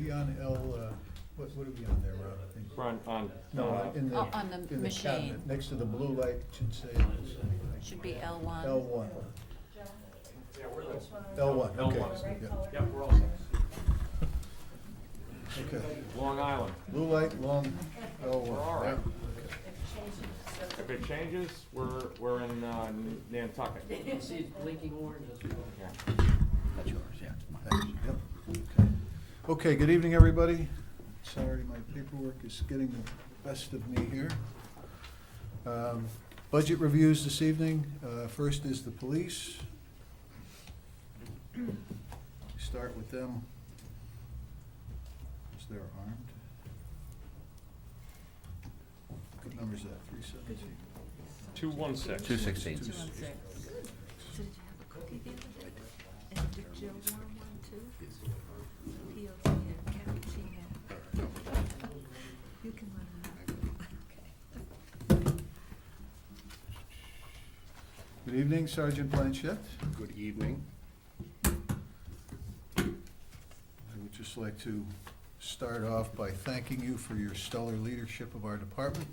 be on L, what are we on there, Rob? I think- No, in the, on the in the machine. cabinet, next to the blue light, it should say. Should be L1. L1. Yeah, we're there. L1, okay. L1. Yeah. Yep, we're all set. Okay. Long Island. Blue light, long L1. We're all right. Yeah. If it changes, we're in Nantucket. You see it's blinking orange. Yeah. That's yours, yeah. Thanks. Yep. Okay. Okay, good evening, everybody. Sorry, my paperwork is getting the best of me here. Budget reviews this evening. First is the police. Start with them. As they're armed. What number is that? 317? 216. 216. 216. So did you have a cookie the other day? And did Jill want one too? PLC and cappuccino. You can let her have it. Good evening, Sergeant Blanchett. Good evening. I would just like to start off by thanking you for your stellar leadership of our department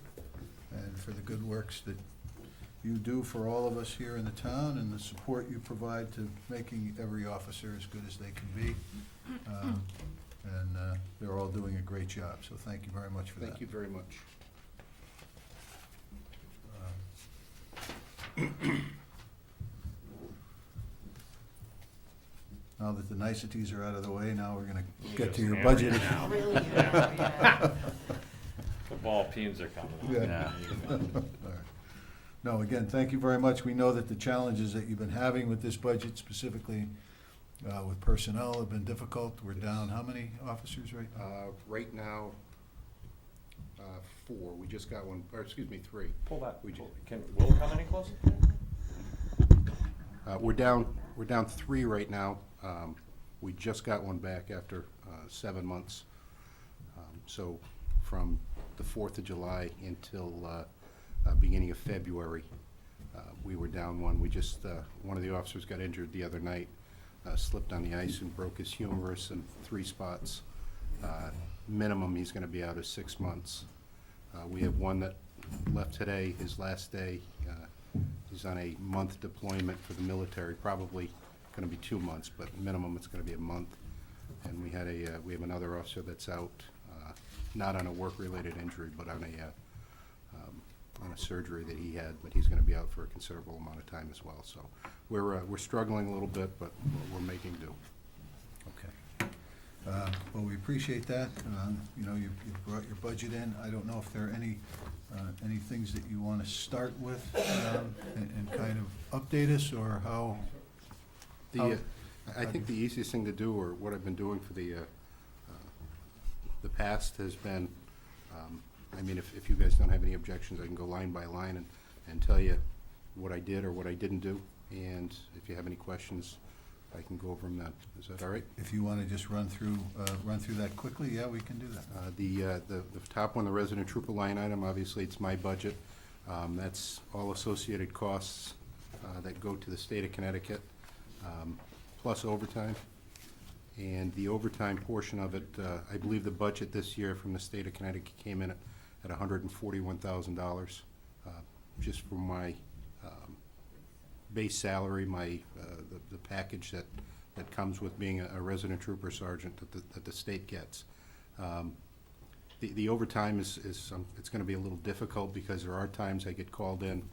and for the good works that you do for all of us here in the town and the support you provide to making every officer as good as they can be. And they're all doing a great job, so thank you very much for that. Thank you very much. Now that the niceties are out of the way, now we're gonna get Just to your hammer budget. it now. Really, yeah. The ball peens are coming. Yeah. All right. No, again, thank you very much. We know that the challenges that you've been having with this budget, specifically with personnel, have been difficult. We're down how many officers right now? Right now, 4. We just got one, or excuse me, 3. Pull that. We ju- Will it come any closer? We're down 3 right now. We just got one back after 7 months. So from the 4th of July until beginning of February, we were down one. We just, one of the officers got injured the other night, slipped on the ice and broke his humerus in 3 spots. Minimum, he's gonna be out of 6 months. We have one that left today, his last day. He's on a month deployment for the military, probably gonna be 2 months, but minimum it's gonna be a month. And we have another officer that's out, not on a work-related injury, but on a surgery that he had, but he's gonna be out for a considerable amount of time as well. So we're struggling a little bit, but we're making do. Okay. Well, we appreciate that. You know, you've brought your budget in. I don't know if there are any things that you want to start with and kind of update us, or how? I think the easiest thing to do, or what I've been doing for the past, has been, I mean, if you guys don't have any objections, I can go line by line and tell you what I did or what I didn't do. And if you have any questions, I can go over them then. Is that all right? If you want to just run through that quickly, yeah, we can do that. The top one, the resident trooper line item, obviously it's my budget. That's all associated costs that go to the state of Connecticut, plus overtime. And the overtime portion of it, I believe the budget this year from the state of Connecticut came in at $141,000, just for my base salary, the package that comes with being a resident trooper sergeant that the state gets. The overtime is it's going to be a little difficult because there are times I get called in,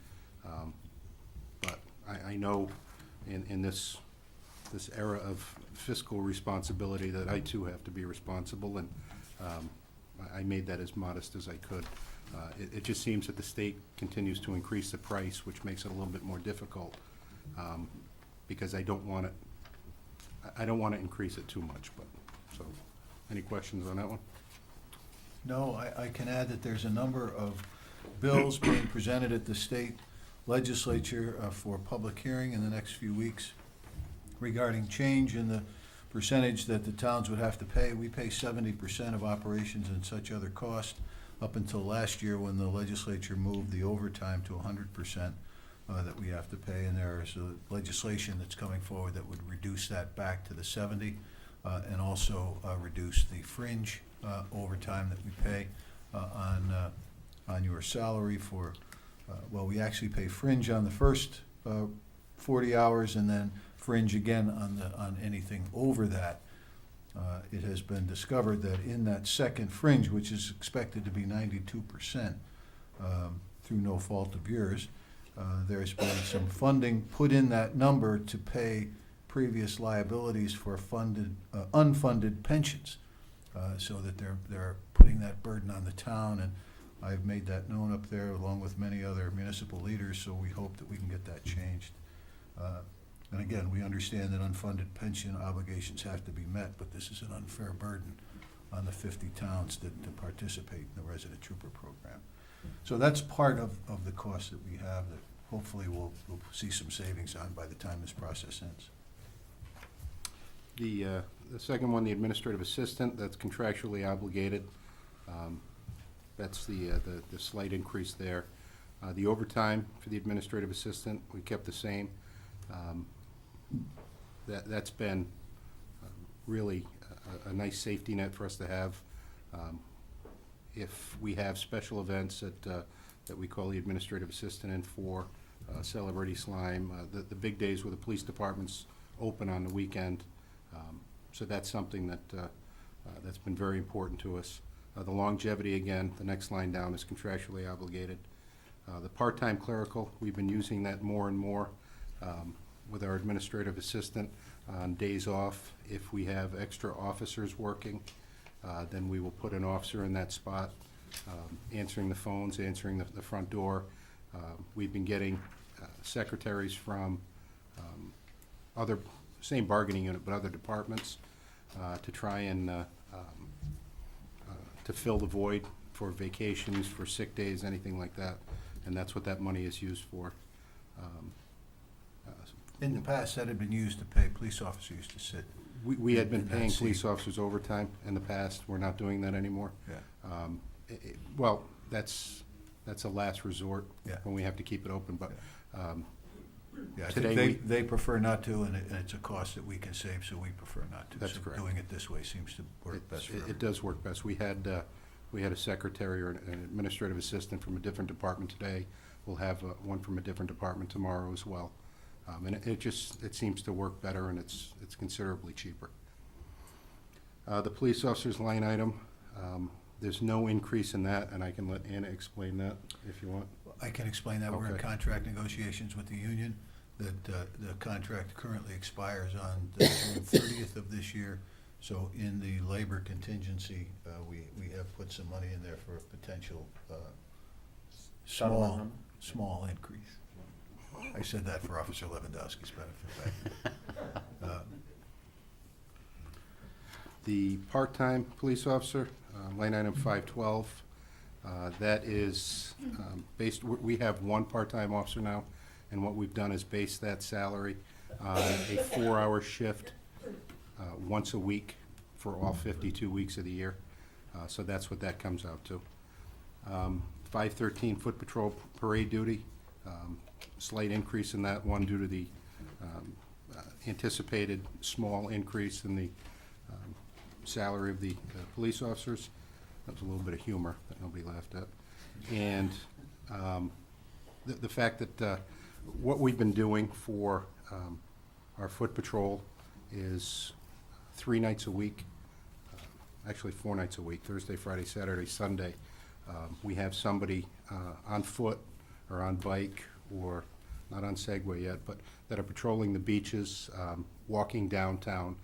but I know in this era of fiscal responsibility that I too have to be responsible, and I made that as modest as I could. It just seems that the state continues to increase the price, which makes it a little bit more difficult, because I don't want to increase it too much. But so, any questions on that one? No, I can add that there's a number of bills being presented at the state legislature for public hearing in the next few weeks regarding change in the percentage that the towns would have to pay. We pay 70% of operations and such other costs up until last year when the legislature moved the overtime to 100% that we have to pay, and there is a legislation that's coming forward that would reduce that back to the 70. and also reduce the fringe overtime that we pay on your salary for, well, we actually pay fringe on the first 40 hours and then fringe again on anything over that. It has been discovered that in that second fringe, which is expected to be 92%, through no fault of yours, there's been some funding put in that number to pay previous liabilities for unfunded pensions, so that they're putting that burden on the town, and I've made that known up there along with many other municipal leaders, so we hope that we can get that changed. And again, we understand that unfunded pension obligations have to be met, but this is an unfair burden on the 50 towns that participate in the resident trooper program. So that's part of the cost that we have that hopefully we'll see some savings on by the time this process ends. The second one, the administrative assistant, that's contractually obligated. That's the slight increase there. The overtime for the administrative assistant, we kept the same. That's been really a nice safety net for us to have. If we have special events that we call the administrative assistant in for, Celebrity Lyme, the big days where the police department's open on the weekend. So that's something that's been very important to us. The longevity, again, the next line down is contractually obligated. The part-time clerical, we've been using that more and more with our administrative assistant on days off. If we have extra officers working, then we will put an officer in that spot, answering the phones, answering the front door. We've been getting secretaries from same bargaining unit, but other departments, to try and to fill the void for vacations, for sick days, anything like that. And that's what that money is used for. In the past, that had been used to pay police officers to sit. We had been in that paying seat. police officers overtime in the past. We're not doing that anymore. Yeah. Well, that's a last resort Yeah. when we have to keep it open, but Yeah, I Today think they prefer not to, and it's a cost that we can save, so we prefer not to. That's So correct. doing it this way seems to work best for it everyone. does work best. We had a secretary or an administrative assistant from a different department today. We'll have one from a different department tomorrow as well. And it seems to work better, and it's considerably cheaper. The police officer's line item, there's no increase in that, and I can let Anna explain that if you want. I can explain that. We're in Okay. contract negotiations with the union, that the contract currently expires on the June 30th of this year. So in the labor contingency, we have put some money in there for a potential small increase. I said that for Officer Lewandowski's benefit. The part-time police officer, line item 512, that is we have one part-time officer now, and what we've done is base that salary on a 4-hour shift once a week for all 52 weeks of the year. So that's what that comes out to. 513 foot patrol parade duty, slight increase in that one due to the anticipated small increase in the salary of the police officers. That was a little bit of humor that nobody laughed at. And the fact that what we've been doing for our foot patrol is 3 nights a week, actually 4 nights a week, Thursday, Friday, Saturday, Sunday. We have somebody on foot or on bike, or not on Segway yet, but that are patrolling the beaches, walking downtown,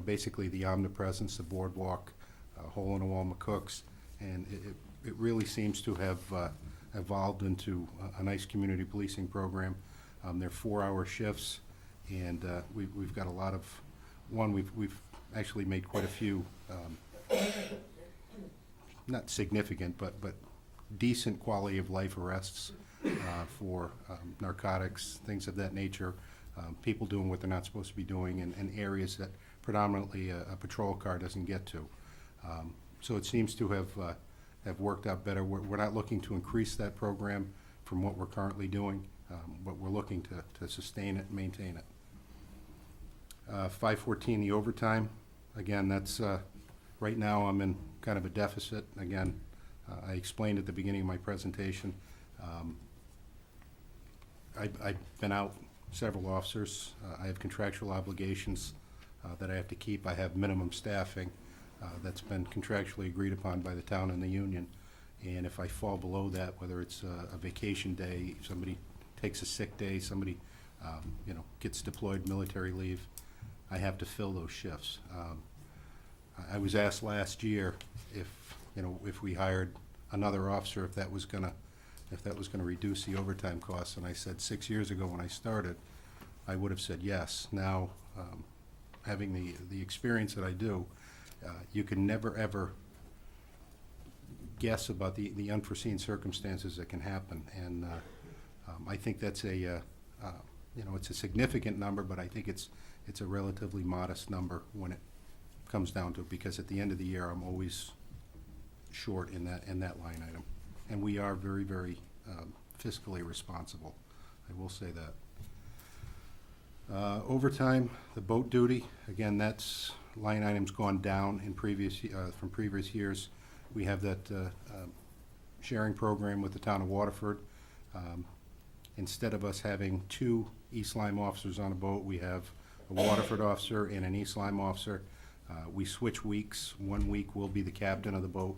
basically the omnipresence, the boardwalk, hole-in-the-wall McCook's, and it really seems to have evolved into a nice community policing program. They're 4-hour shifts, and we've got a lot of, we've actually made quite a few, not significant, but decent quality of life arrests for narcotics, things of that nature, people doing what they're not supposed to be doing in areas that predominantly a patrol car doesn't get to. So it seems to have worked out better. We're not looking to increase that program from what we're currently doing, but we're looking to sustain it and maintain it. 514, the overtime. Again, that's, right now I'm in kind of a deficit. Again, I explained at the beginning of my presentation. I've been out several officers. I have contractual obligations that I have to keep. I have minimum staffing that's been contractually agreed upon by the town and the union. And if I fall below that, whether it's a vacation day, somebody takes a sick day, somebody gets deployed military leave, I have to fill those shifts. I was asked last year if we hired another officer, if that was gonna reduce the overtime costs, and I said 6 years ago when I started, I would have said yes. Now, having the experience that I do, you can never ever guess about the unforeseen circumstances that can happen, and I think that's it's a significant number, but I think it's a relatively modest number when it comes down to it, because at the end of the year, I'm always short in that line item. And we are very, very fiscally responsible. I will say that. Overtime, the boat duty, again, that's line item's gone down in from previous years. We have that sharing program with the town of Waterford. Instead of us having 2 East Lyme officers on a boat, we have a Waterford officer and an East Lyme officer. We switch weeks. 1 week will be the captain of the boat,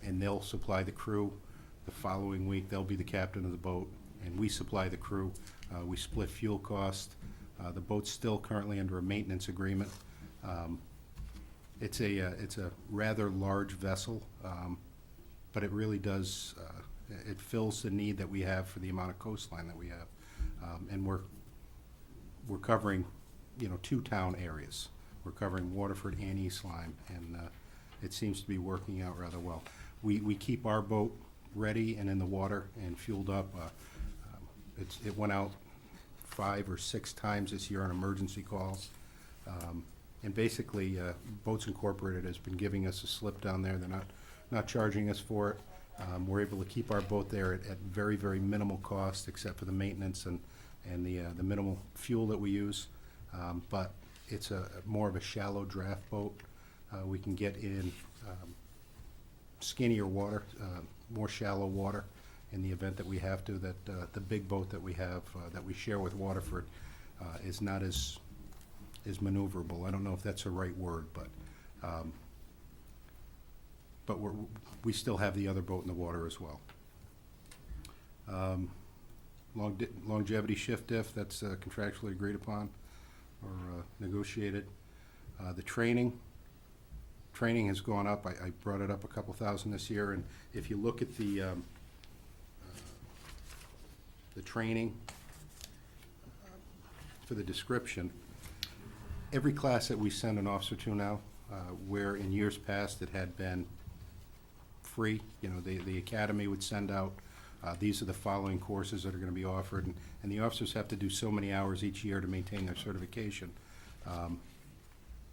and they'll supply the crew. The following week, they'll be the captain of the boat, and we supply the crew. We split fuel cost. The boat's still currently under a maintenance agreement. It's a rather large vessel, but it really does, it fills the need that we have for the amount of coastline that we have. And we're covering, 2 town areas. We're covering Waterford and East Lyme, and it seems to be working out rather well. We keep our boat ready and in the water and fueled up. It went out 5 or 6 times this year on emergency calls. And basically, Boats Incorporated has been giving us a slip down there. They're not charging us for it. We're able to keep our boat there at very, very minimal cost, except for the maintenance and the minimal fuel that we use. But it's more of a shallow draft boat. We can get in skinnier water, more shallow water in the event that we have to. That the big boat that we have, that we share with Waterford, is not as maneuverable. I don't know if that's the right word, but we still have the other boat in the water as well. Longevity shift diff, that's contractually agreed upon or negotiated. The training has gone up. I brought it up a couple thousand this year, and if you look at the training for the description, every class that we send an officer to now, where in years past it had been free, the academy would send out, these are the following courses that are going to be offered, and the officers have to do so many hours each year to maintain their certification.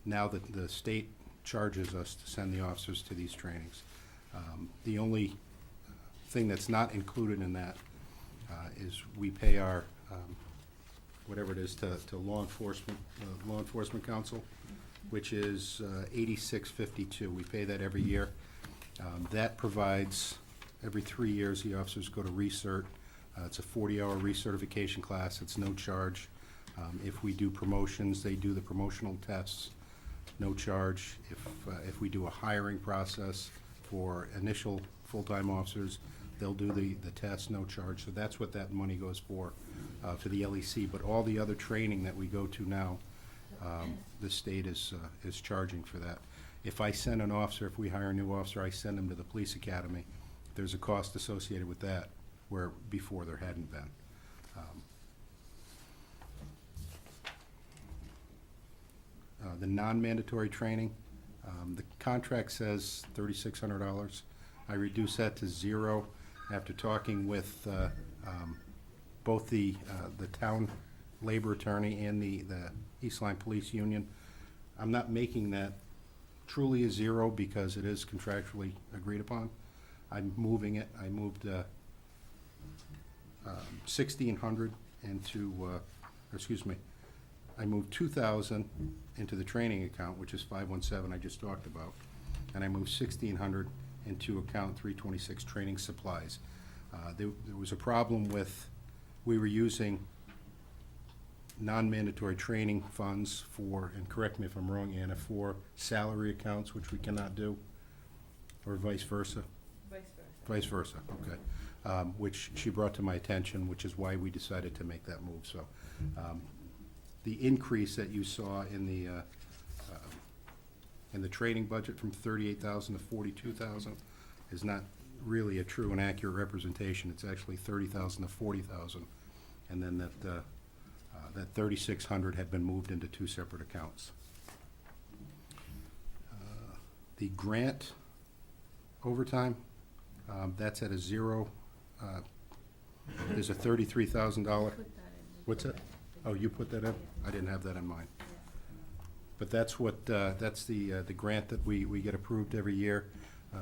Now that the state charges us to send the officers to these trainings. The only thing that's not included in that is we pay our, whatever it is, to law enforcement council, which is $86.52. We pay that every year. That provides, every 3 years, the officers go to recert. It's a 40-hour recertification class. It's no charge. If we do promotions, they do the promotional tests, no charge. If we do a hiring process for initial full-time officers, they'll do the test, no charge. So that's what that money goes for the LEC. But all the other training that we go to now, the state is charging for that. If I send an officer, if we hire a new officer, I send them to the police academy. There's a cost associated with that, where before there hadn't been. The non-mandatory training, the contract says $3,600. I reduced that to 0 after talking with both the town labor attorney and the East Lyme Police Union. I'm not making that truly a 0 because it is contractually agreed upon. I'm moving it. I moved 1,600 into, I moved 2,000 into the training account, which is 517 I just talked about, and I moved 1,600 into account 326 training supplies. There was a problem with, we were using non-mandatory training funds for, and correct me if I'm wrong, Anna, for salary accounts, which we cannot do, or vice versa? Vice versa, okay. Which she brought to my attention, which is why we decided to make that move. So the increase that you saw in the training budget from 38,000 to 42,000 is not really a true and accurate representation. It's actually 30,000 to 40,000. And then that 3,600 had been moved into two separate accounts. The grant overtime, that's at a zero. There's a $33,000. What's that? Oh, you put that in? I didn't have that in mind. But that's what, that's the grant that we get approved every year.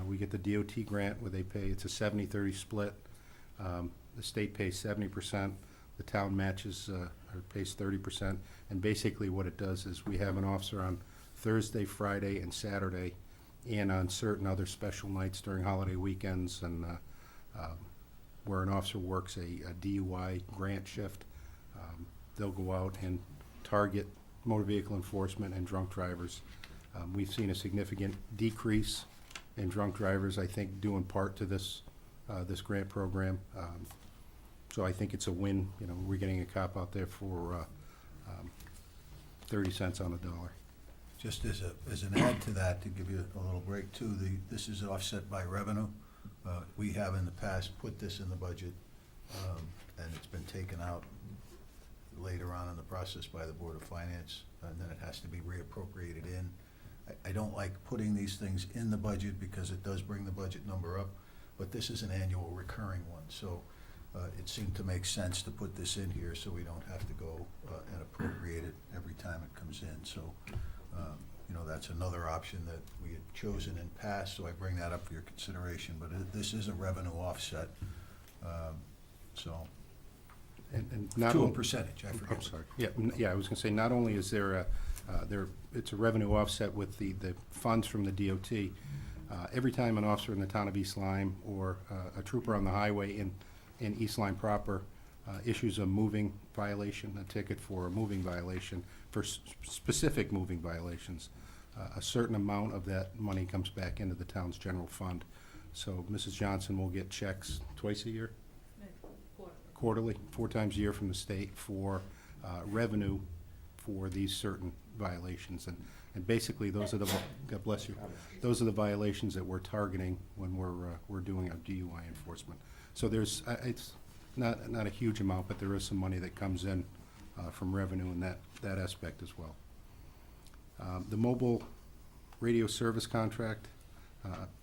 We get the DOT grant where they pay, it's a 70-30 split. The state pays 70%, the town matches, or pays 30%. And basically what it does is we have an officer on Thursday, Friday, and Saturday, and on certain other special nights during holiday weekends, and where an officer works a DUI grant shift, they'll go out and target motor vehicle enforcement and drunk drivers. We've seen a significant decrease in drunk drivers, I think due in part to this grant program. So I think it's a win. You know, we're getting a cop out there for 30 cents on the dollar. Just as an add to that, to give you a little break too, this is offset by revenue. We have in the past put this in the budget, and it's been taken out later on in the process by the Board of Finance, and then it has to be reappropriated in. I don't like putting these things in the budget because it does bring the budget number up, but this is an annual recurring one, so it seemed to make sense to put this in here so we don't have to go and appropriate it every time it comes in. So, you know, that's another option that we had chosen in past, so I bring that up for your consideration, but this is a revenue offset, so. And not To a only- percentage, I forget. I'm sorry. Yeah, I was gonna say, not only is there it's a revenue offset with the funds from the DOT. Every time an officer in the town of East Lyme or a trooper on the highway in East Lyme proper issues a moving violation, a ticket for a moving violation, for specific moving violations, a certain amount of that money comes back into the town's general fund. So Mrs. Johnson will get checks twice a year? Quarterly, 4 times a year from the state for revenue for these certain violations. And basically, those are the, God bless you, those are the violations that we're targeting when we're doing our DUI enforcement. So there's, it's not a huge amount, but there is some money that comes in from revenue in that aspect as well. The mobile radio service contract,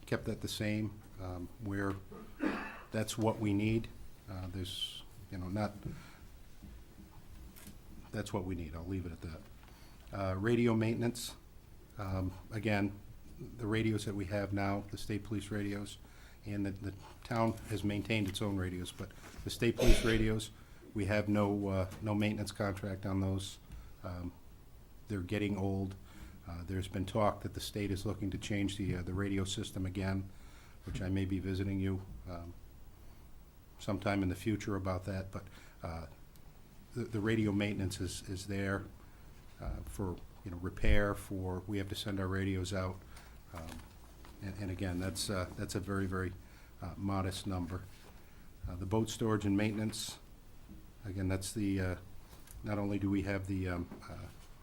kept that the same, where that's what we need. There's, you know, that's what we need, I'll leave it at that. Radio maintenance, again, the radios that we have now, the state police radios, and the town has maintained its own radios, but the state police radios, we have no maintenance contract on those. They're getting old. There's been talk that the state is looking to change the radio system again, which I may be visiting you sometime in the future about that, but the radio maintenance is there for, you know, repair, for, we have to send our radios out, and again, that's a very, very modest number. The boat storage and maintenance, again, that's the, not only do we have the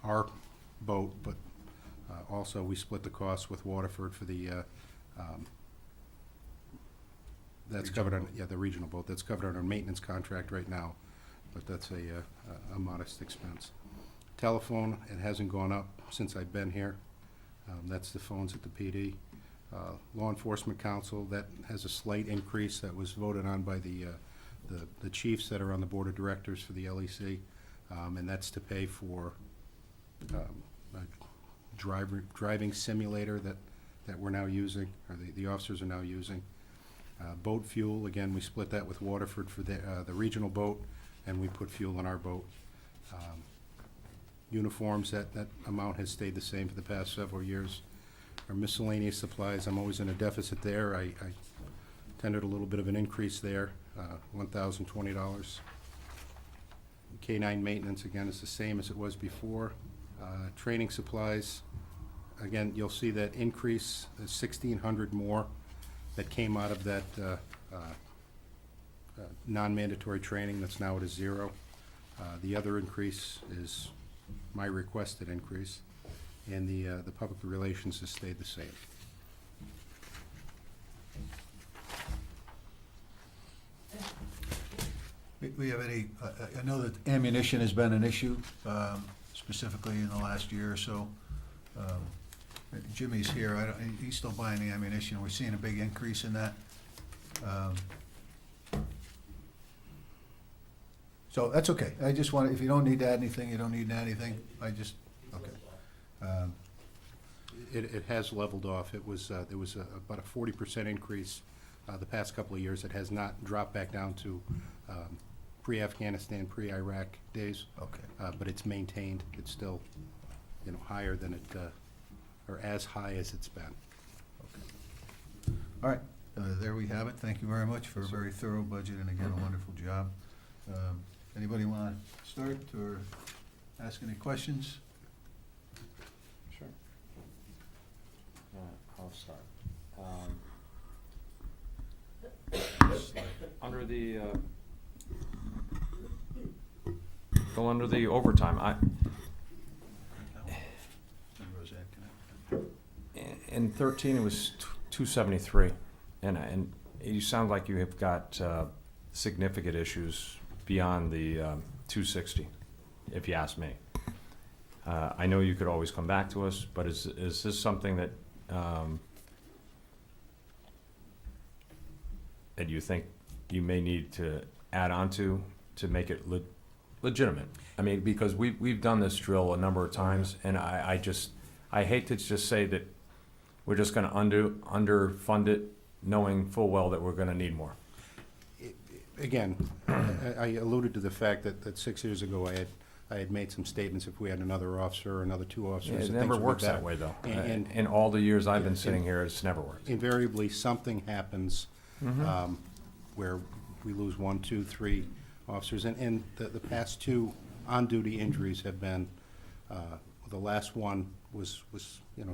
our boat, but also we split the cost with Waterford for the that's covered on, the regional boat, that's covered on our maintenance contract right now, but that's a modest expense. Telephone, it hasn't gone up since I've been here. That's the phones at the PD. Law Enforcement Council, that has a slight increase that was voted on by the chiefs that are on the board of directors for the LEC, and that's to pay for a driving simulator that we're now using, or the officers are now using. Boat fuel, again, we split that with Waterford for the regional boat, and we put fuel in our boat. Uniforms, that amount has stayed the same for the past several years. Our miscellaneous supplies, I'm always in a deficit there. I tendered a little bit of an increase there, $1,020. K-9 maintenance, again, is the same as it was before. Training supplies, again, you'll see that increase, 1,600 more that came out of that non-mandatory training that's now at a 0. The other increase is my requested increase, and the public relations has stayed the same. We have any, I know that ammunition has been an issue, specifically in the last year or so. Jimmy's here, he's still buying the ammunition, we're seeing a big increase in that. So that's okay, I just want, if you don't need to add anything, you don't need to add anything, okay. It has leveled off. It was, there was about a 40% increase the past couple of years. It has not dropped back down to pre-Afghanistan, pre-Iraq days. Okay. But it's maintained. It's still, higher than it, or as high as it's been. Okay. All right, there we have it. Thank you very much for a very thorough budget, and again, a wonderful job. Anybody want to start or ask any questions? Sure. I'll start. Under the, go under the overtime, Roseanne, can I- in 13 it was 273, and you sound like you have got significant issues beyond the 260, if you ask me. I know you could always come back to us, but is this something that that you think you may need to add on to make it legitimate? I mean, because we've done this drill a number of times, and I hate to just say that we're just going to underfund it, knowing full well that we're going to need more. Again, I alluded to the fact that 6 years ago I had made some statements if we had another officer or another 2 officers. It that things never would be works that better. way, though. And In all the years I've been sitting here, it's never worked. invariably, something happens where we lose 1, 2, 3 officers. And the past 2 on-duty injuries have been, the last one was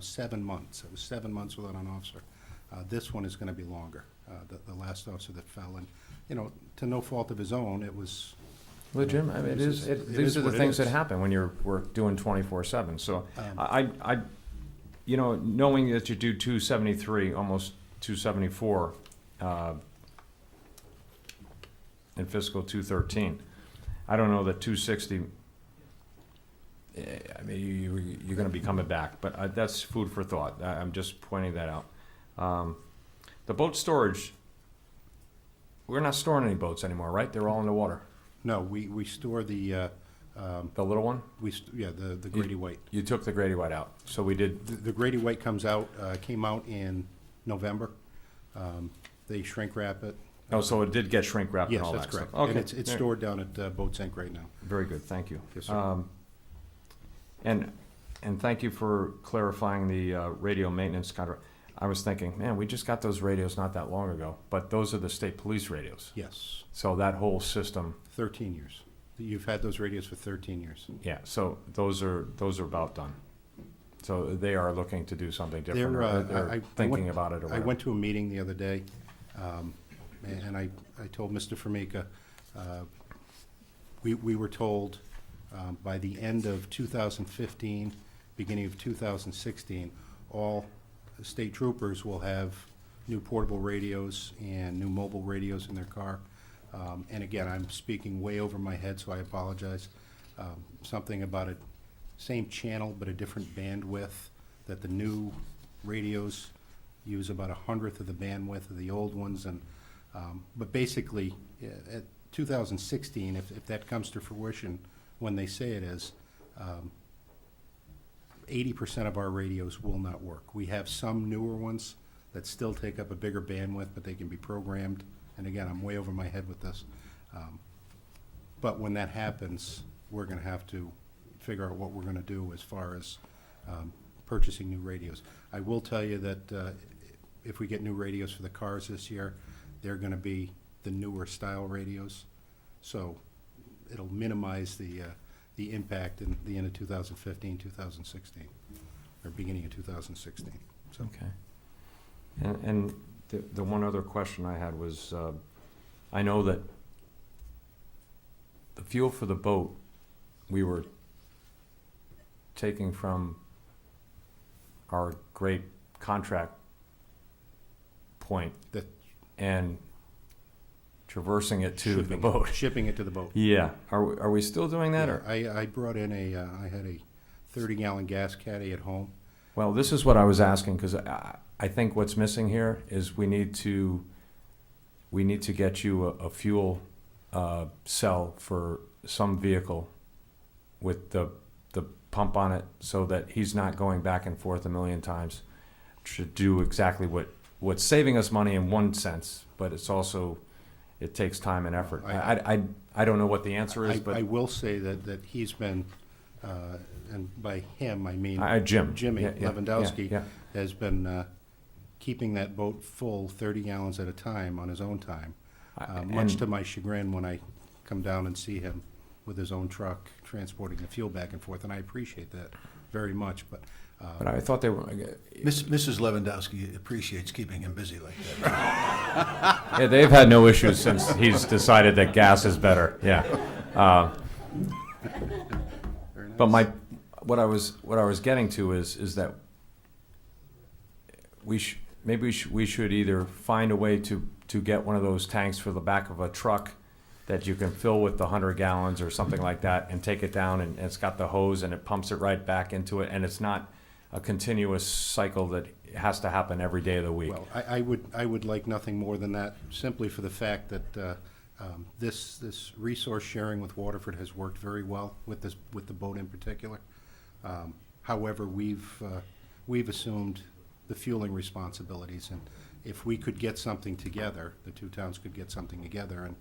7 months. It was 7 months without an officer. This one is going to be longer. The last officer that fell, and to no fault of his own, it was Legitimate. I mean, these are the what it things that is. happen when we're doing 24/7. So I knowing that you do 273, almost 274 in fiscal 213, I don't know that 260. I mean, you're going to be coming back, but that's food for thought. I'm just pointing that out. The boat storage. We're not storing any boats anymore, right? They're all in the water. No, we store the The little one? the Grady White. You took the Grady White out, so we did. The Grady White came out in November. They shrink wrap it. Oh, so it did get shrink wrapped and Yes, all that's that correct. stuff. Okay, And it's yeah. stored down at Boats Inc. right now. Very good, thank you. Yes, sir. And thank you for clarifying the radio maintenance contract. I was thinking, man, we just got those radios not that long ago, but those are the state police radios. Yes, So that whole system, 13 years. You've had those radios for 13 years. yeah. So those are about done. So they are looking to do something different. They're, Or they're I thinking went- about it. Or I whatever. went to a meeting the other day, and I told Mr. Formica, we were told by the end of 2015, beginning of 2016, all state troopers will have new portable radios and new mobile radios in their car. And again, I'm speaking way over my head, so I apologize. Something about same channel but a different bandwidth, that the new radios use about 100th of the bandwidth of the old ones. And but basically, at 2016, if that comes to fruition when they say it is, 80% of our radios will not work. We have some newer ones that still take up a bigger bandwidth, but they can be programmed. And again, I'm way over my head with this. But when that happens, we're going to have to figure out what we're gonna do as far as purchasing new radios. I will tell you that if we get new radios for the cars this year, they're gonna be the newer style radios. So it'll minimize the impact in the end of 2015, 2016, or beginning of 2016, so. Okay. And the one other question I had was, I know that the fuel for the boat, we were taking from our great contract point That- and traversing it to the Shipping- boat. Shipping it to the boat. Yeah, are we still doing that, or? Yeah, I brought in I had a 30-gallon gas caddy at home. Well, this is what I was asking, because I think what's missing here is we need to get you a fuel cell for some vehicle with the pump on it, so that he's not going back and forth a million times to do exactly what's saving us money in one sense, but it's also, it takes time and effort. I don't know what the answer is, I but will say that he's been, and by him, I mean Jimmy Jimmy Lewandowski, yeah. has been keeping that boat full 30 gallons at a time on his own time, much to my chagrin when I come down and see him with his own truck transporting the fuel back and forth, and I appreciate that very much, but But I thought they were. Mrs. Lewandowski appreciates keeping him busy like that. Yeah, they've had no issues since he's decided that gas is better. Yeah. very But nice. what I was getting to is that we should either find a way to get one of those tanks for the back of a truck that you can fill with the 100 gallons or something like that, and take it down, and it's got the hose and it pumps it right back into it, and it's not a continuous cycle that has to happen every day of the week. Well, I would like nothing more than that, simply for the fact that this resource sharing with Waterford has worked very well with the boat in particular. However, we've assumed the fueling responsibilities, and if we could get something together, the two towns could get something together, and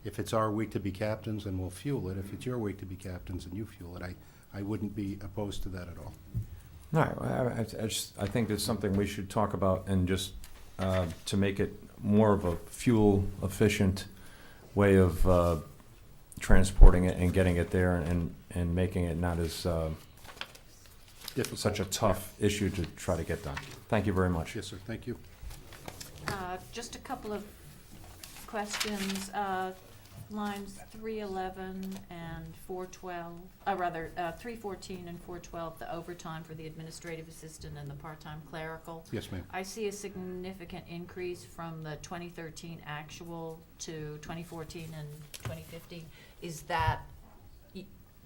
if it's our week to be captains, then we'll fuel it. If it's your week to be captains and you fuel it, I wouldn't be opposed to that at all. No, I think it's something we should talk about, and just to make it more of a fuel efficient way of transporting it and getting it there, and making it not as Difficult. such a tough issue to try to get done. Thank you very much. Yes, sir, thank you. Just a couple of questions. Lines 311 and 412, 314 and 412, the overtime for the administrative assistant and the part-time clerical. Yes, ma'am. I see a significant increase from the 2013 actual to 2014 and 2015. Is that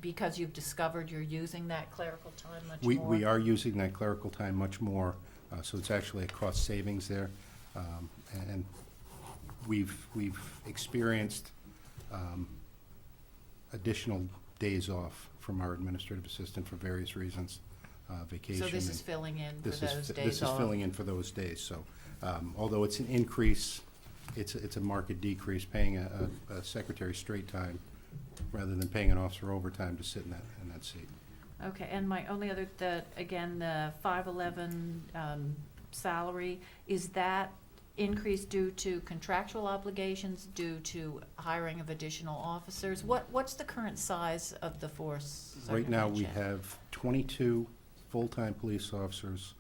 because you've discovered you're using that clerical time much more? We are using that clerical time much more, so it's actually a cost savings there. And we've experienced additional days off from our administrative assistant for various reasons, vacation. So this is and filling in for this those is- days This is off? filling in for those days, so although it's an increase, it's a marked decrease, paying a secretary straight time rather than paying an officer overtime to sit in that seat. Okay, and my only other, the 511 salary, is that increase due to contractual obligations, due to hiring of additional officers? What's the current size of the force? Right now, we Sergeant Lynch? have 22 full-time police officers